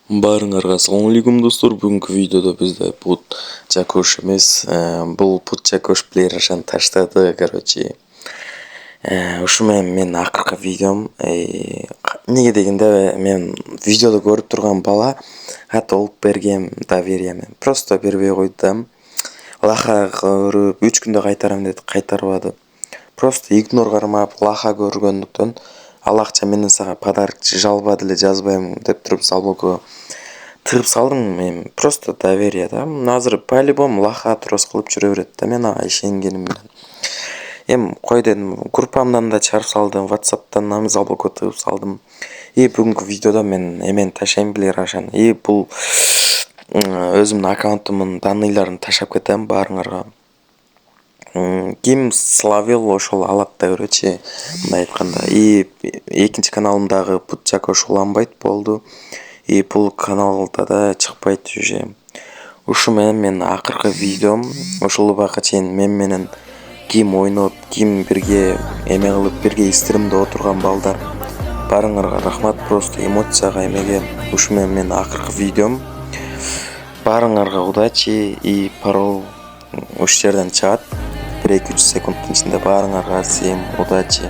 Баарыңарга ассалаумалейкум достор. Бүгүнкү видеодо бизде Put Jakosh эмес, бул Put Jakosh плеер ашан таштады, короче. Ушу менин акыркы видеом. Эмнеге дегенде мен видеодо көрүп турган бала ат олуп берген доверияны просто бербей койду да. Лаха көрүп 3 күндө кайтарам деди, кайтарбады. Просто игнор кармап лаха көргөндүктөн ал акча менен сага подарок жалба деле жазбайм деп туруп залогко тыгып салдым мен. Просто доверие да. Азыр по-любому лаха трос кылып жүрө берет да, мен ага ишенгеним менен. Эми кой дедим, группамдан да чыгарып салдым, WhatsApp'тан аны залогко тыгып салдым. Бүгүнкү видеодо мен эмени ташайм билер ашан. Бул өзүмдүн аккаунтумдун данныйларын ташап кетем баарыңарга. Ким словил ошол алат да, короче, мындай айтканда. Экинчи каналымдагы Put Jakosh уланбайт болду. Бул каналда да чыкпайт уже. Ушу менен мен акыркы видеом ушул убакка чейин мен менен ким ойноп, ким бирге эме кылып, бирге стримде отурган балдар. Баарыңарга рахмат, просто эмоцияга эмеге. Ушу менен мен акыркы видеом. Баарыңарга удачи и парол ушул жерден чыгат. 1-2-3 секундтун ичинде баарыңарга всем удачи.